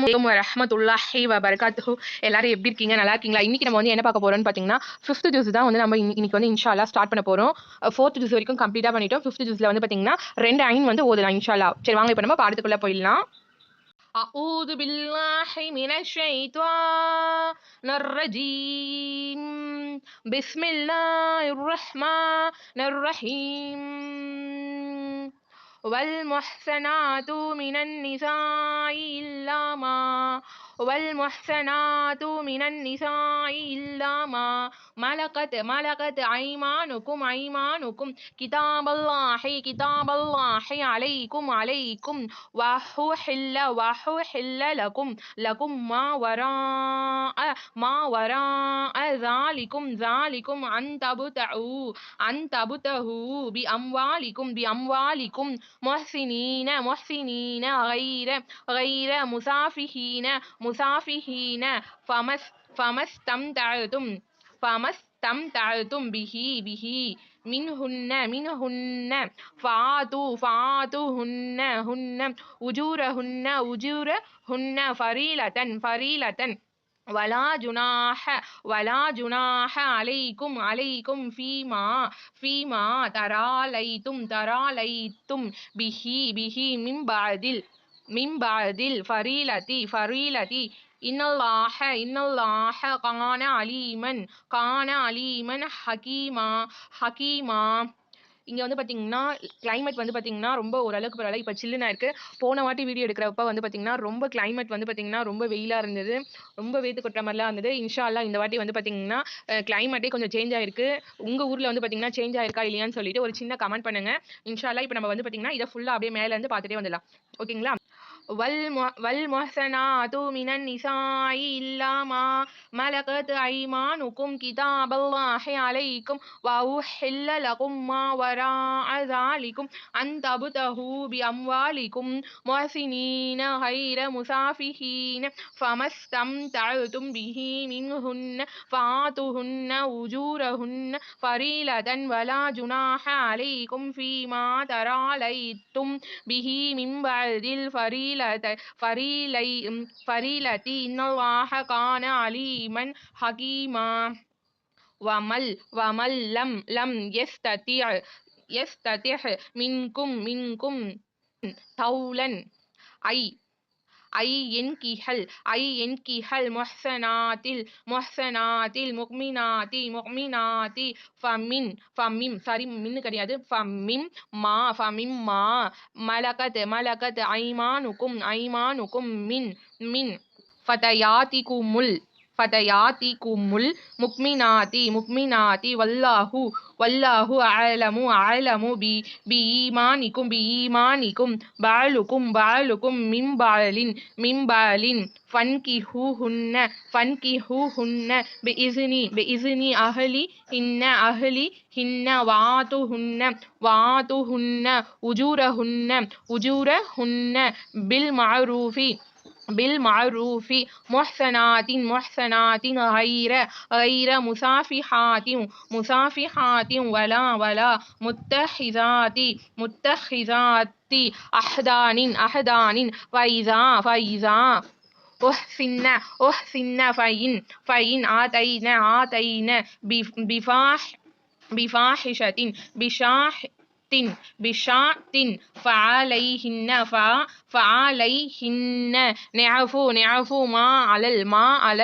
வரஹ்மத்துல்லாஹி வபரகாத்துஹு. எல்லாரும் எப்படி இருக்கீங்க? நல்லா இருக்கீங்களா? இன்னைக்கு நம்ம வந்து என்ன பார்க்க போறோம்னு பார்த்தீங்கன்னா, 5th ஜூஸ் தான் வந்து நம்ம இன்னைக்கு வந்து இன்ஷா அல்லாஹ் ஸ்டார்ட் பண்ண போறோம். 4th ஜூஸ் வரைக்கும் கம்ப்ளீட்டா பண்ணிட்டோம். 5th ஜூஸ்ல வந்து பார்த்தீங்கன்னா 2 ஐன் வந்து ஓதலாம் இன்ஷா அல்லாஹ். சரி வாங்க இப்போ நம்ம பாடத்துக்குள்ள போயிடலாம். أعوذ بالله من الشيطان الرجيم بسم الله الرحمن الرحيم والمحسنات من النساء إلا ما والمحسنات من النساء إلا ما ملكت أيمانكم كتاب الله عليكم وحل لكم ما وراء ذلكم أن تبتغوا بأموالكم محسنين غير مسافحين فما استمتعتم به منهن فآتوهن أجورهن فريلة ولا جناح عليكم فيما تراليتم به من بعد الفريلة إن الله كان عليما حكيما. இங்கே வந்து பார்த்தீங்கன்னா கிளைமேட் வந்து பார்த்தீங்கன்னா ரொம்ப ஓரளவுக்கு பரவாயில்ல. இப்போ சில்லுனா இருக்குது. போன வாட்டி வீடியோ எடுக்கிறப்ப வந்து பார்த்தீங்கன்னா ரொம்ப கிளைமேட் வந்து பார்த்தீங்கன்னா ரொம்ப வெயிலாக இருந்தது, ரொம்ப வேத்து கொட்டுற மாதிரிலாம் இருந்தது. இன்ஷா அல்லாஹ் இந்த வாட்டி வந்து பார்த்தீங்கன்னா கிளைமேட்டே கொஞ்சம் சேஞ்ச் ஆயிருக்கு. உங்கள் ஊரில் வந்து பார்த்தீங்கன்னா சேஞ்ச் ஆயிருக்கா இல்லையான்னு சொல்லிட்டு ஒரு சின்ன கமெண்ட் பண்ணுங்க. இன்ஷா அல்லாஹ் இப்போ நம்ம வந்து பார்த்தீங்கன்னா இதை ஃபுல்லாக அப்படியே மேலேருந்து பார்த்துட்டே வந்துடலாம். ஓகேங்களா? والمحسنات من النساء إلا ما ملكت أيمانكم كتاب الله عليكم وأحل لكم ما وراء ذلكم أن تبتغوا بأموالكم محسنين غير مسافحين فما استمتعتم به منهن فآتوهن أجورهن فريلة ولا جناح عليكم فيما تراليتم به من بعد الفريلة إن الله كان عليما حكيما. ومن لم يستطع منكم طولا أي ينكح المحسنات المؤمنات فمما ملكت أيمانكم من فتياتكم المؤمنات والله أعلم بإيمانكم بعلكم من بعل فانكحوهن بإذن أهلهن وآتوهن أجورهن بالمعروف محسنات غير مسافحات ولا متخذات أحدان فإذا أحسن فإن آتين بفاحشة فعليهن نعف ما على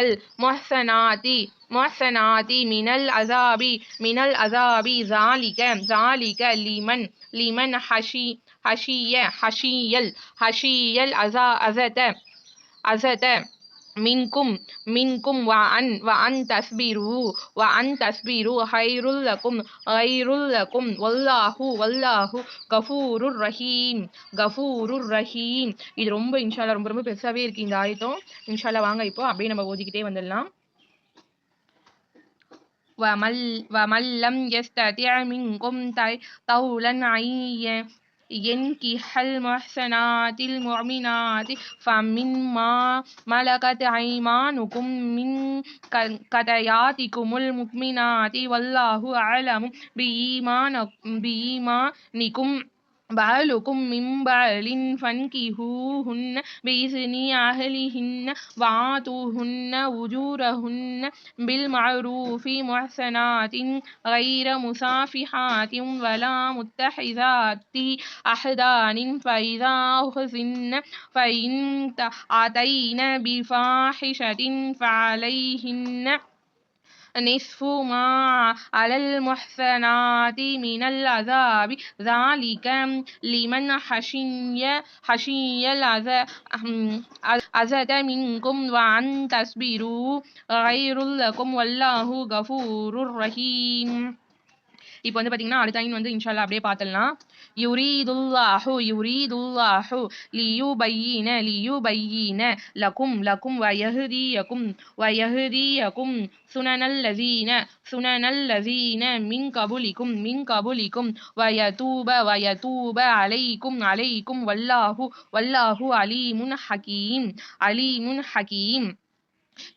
المحسنات من العذاب ذلك لمن حشي الأذى منكم وأن تصبروا خير لكم والله غفور رحيم. இது ரொம்ப இன்ஷா அல்லாஹ் ரொம்ப பெருசாவே இருக்கு இந்த ஆயத்தும். இன்ஷா அல்லாஹ் வாங்க இப்போ அப்படியே நம்ம ஓதிக்கிட்டே வந்துடலாம். ومن لم يستطع منكم طولا ينكح المحسنات المؤمنات فمما ملكت أيمانكم من فتياتكم المؤمنات والله أعلم بإيمانكم بعلكم من بعل فانكحوهن بإذن أهلهن وآتوهن أجورهن بالمعروف محسنات غير مسافحات ولا متخذات أخدان فإن أتين بفاحشة فعليهن نصف ما على المحسنات من العذاب ذلك لمن خشي الأذى منكم وأن تصبروا خير لكم والله غفور رحيم. இப்போ வந்து பாத்தீங்கன்னா அடுத்த ஐன் வந்து இன்ஷா அல்லாஹ் அப்படியே பார்த்துடலாம். யுரீதுல்லாஹு லியுபையின லகும் வயஹ்தியகும் சுனனல்லதீன மின் கபுலிக்கும் வயதூப அலைக்கும் வல்லாஹு அலீமுன் ஹகீம்.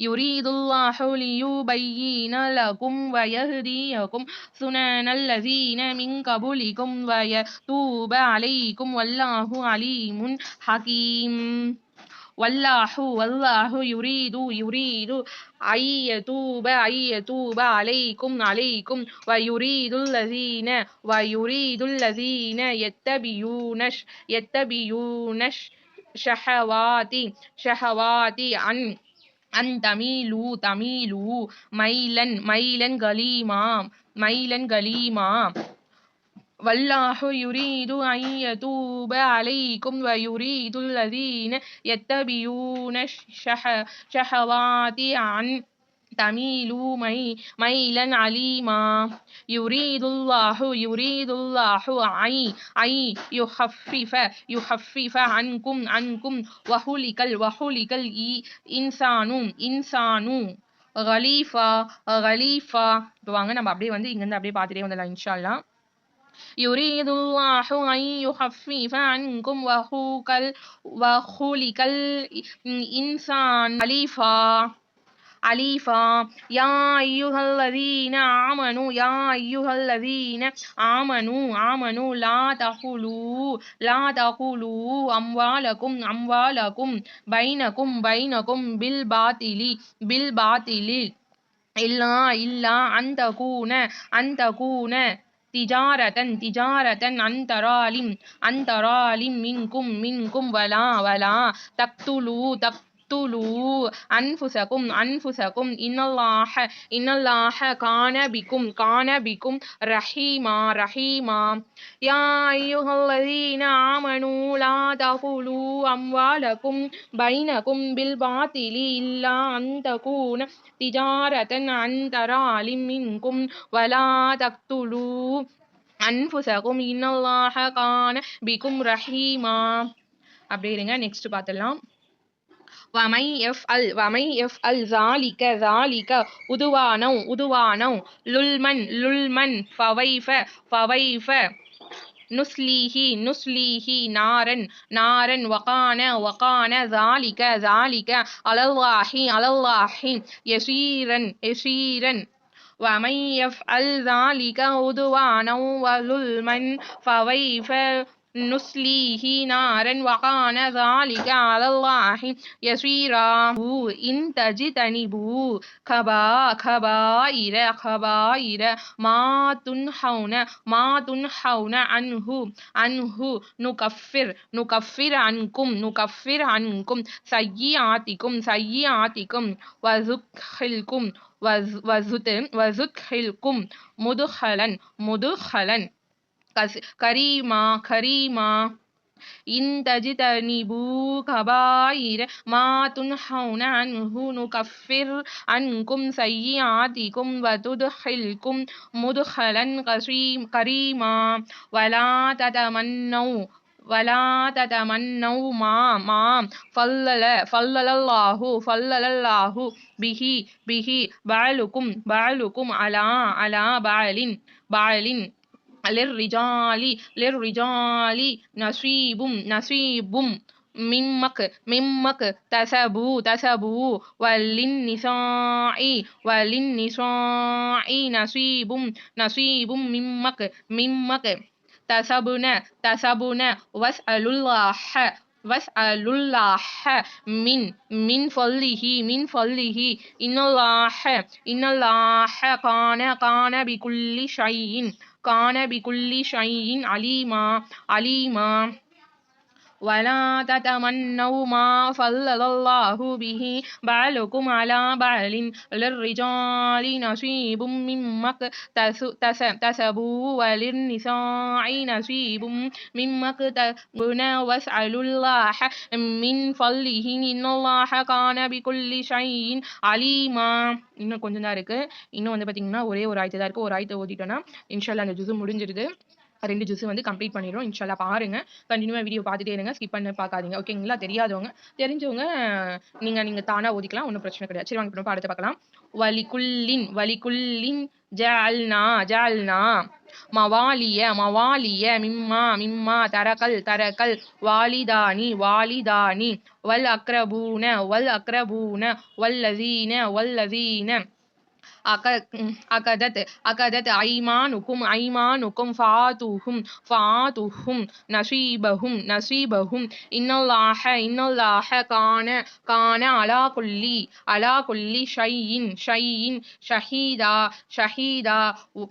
يريد الله ليبين لكم ويهديكم سنن الذين من قبلكم ويتوب عليكم والله عليم حكيم. والله يريد أن يتوب عليكم ويريد الذين يتبعون الشهوات أن تميلوا ميلا غليما. والله يريد أن يتوب عليكم ويريد الذين يتبعون الشهوات أن تميلوا ميلا عليما. يريد الله أن يخفف عنكم وخلق الإنسان غليفا. இப்போ வாங்க நம்ம அப்படியே வந்து இங்க இருந்து அப்படியே பார்த்துட்டே வந்துடலாம் இன்ஷா அல்லாஹ். يريد الله أن يخفف عنكم وخلق الإنسان أليفا. يا أيها الذين آمنوا لا تأكلوا أموالكم بينكم بالباطل إلا أن تكون تجارة عن ترال منكم ولا تقتلوا أنفسكم إن الله كان بكم رحيما. يا أيها الذين آمنوا لا تأكلوا أموالكم بينكم بالباطل إلا أن تكون تجارة عن ترال منكم ولا تقتلوا أنفسكم إن الله كان بكم رحيما. அப்படியே இருங்க, நெக்ஸ்ட் பார்த்துடலாம். ومن يفعل ذلك عدوانا ظلما فويف نسليه نارا وكان ذلك على الله يسيرا. ومن يفعل ذلك عدوانا وظلما فويف نسليه نارا وكان ذلك على الله يسيرا. إن تجتنبوا كبائر ما تنهون عنه نكفر عنكم سيئاتكم وندخلكم مدخلا كريما. إن تجتنبوا كبائر ما تنهون عنه نكفر عنكم سيئاتكم وندخلكم مدخلا كريما. ولا تتمنوا ما فضل الله به بعلكم على بعل للرجال نصيب مما اكتسبوا وللنساء نصيب مما தசபுன தசபுன வஸ்அலுல்லாஹ மின் ஃபல்லிஹி இன்னல்லாஹ கான பிகுல்லி ஷைஇன் அலீமா ولا تتمنوا ما فضل الله به بعضكم على بعض للرجال نصيب مما اكتسبوا وللنساء نصيب مما اكتسبن واسألوا الله من فضله إن الله كان بكل شيء عليما. இன்னும் கொஞ்சம் தான் இருக்கு. இன்னும் வந்து பாத்தீங்கன்னா ஒரே ஒரு ஆயத்து தான் இருக்கு. ஒரு ஆயத்தை ஓதிட்டோம்னா இன்ஷால்லா அந்த ஜுஸு முடிஞ்சிருது. 2 ஜூஸ் வந்து கம்ப்ளீட் பண்ணிடுறோம். இன்ஷால்லா பாருங்க. கண்டினியூவா வீடியோ பார்த்துட்டே இருங்க. ஸ்கிப் பண்ண பார்க்காதீங்க. ஓகேங்களா? தெரியாதவங்க, தெரிஞ்சவங்க நீங்க தானா ஓதிக்கலாம். ஒன்றும் பிரச்சனை கிடையாது. சரி வாங்க இப்போ பாடத்தை பார்க்கலாம். வலிகுல்லின் ஜஅல்னா மவாலிய மிம்மா தரக்கல் வாலிதானி வல் அக்ரபூன வல்லதீன அகதத் ஐமானுக்கும் ஃபாதுஹும் நசீபஹும் இன்னல்லாஹ கான அலா குல்லி ஷைஇன் ஷஹீதா.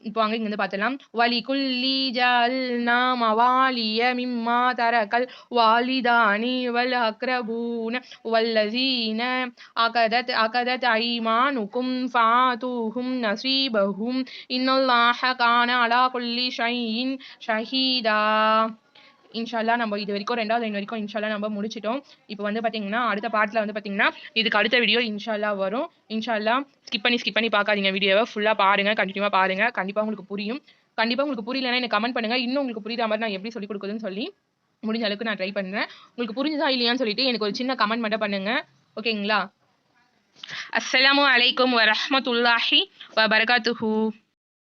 இப்போ அங்க இங்க வந்து பார்த்தலாம். வலிகுல்லி ஜஅல்னா மவாலிய மிம்மா தரக்கல் வாலிதானி வல் அக்ரபூன வல்லதீன அகதத் ஐமானுக்கும் ஃபாதுஹும் நசீபஹும் இன்னல்லாஹ கான அலா குல்லி ஷைஇன் ஷஹீதா. இன்ஷால்லா நம்ம இது வரைக்கும் 2வது லைன் வரைக்கும் இன்ஷால்லா நம்ம முடிச்சிட்டோம். இப்போ வந்து பாத்தீங்கன்னா அடுத்த பாட்டுல வந்து பாத்தீங்கன்னா இதுக்கு அடுத்த வீடியோ இன்ஷால்லா வரும். இன்ஷால்லா ஸ்கிப் பண்ணி பார்க்காதீங்க. வீடியோவை ஃபுல்லா பாருங்க. கண்டினியூவா பாருங்க. கண்டிப்பா உங்களுக்கு புரியும். கண்டிப்பா உங்களுக்கு புரியலன்னா எனக்கு கமெண்ட் பண்ணுங்க. இன்னும் உங்களுக்கு புரியுற மாதிரி நான் எப்படி சொல்லி கொடுக்குதுன்னு சொல்லி முடிஞ்ச அளவுக்கு நான் ட்ரை பண்றேன். உங்களுக்கு புரிஞ்சுதா இல்லையான்னு சொல்லிட்டு எனக்கு ஒரு சின்ன கமெண்ட் மட்டும் பண்ணுங்க. ஓகேங்களா? அஸ்ஸலாமு அலைக்கும் வரஹ்மத்துல்லாஹி வபரகாத்துஹு.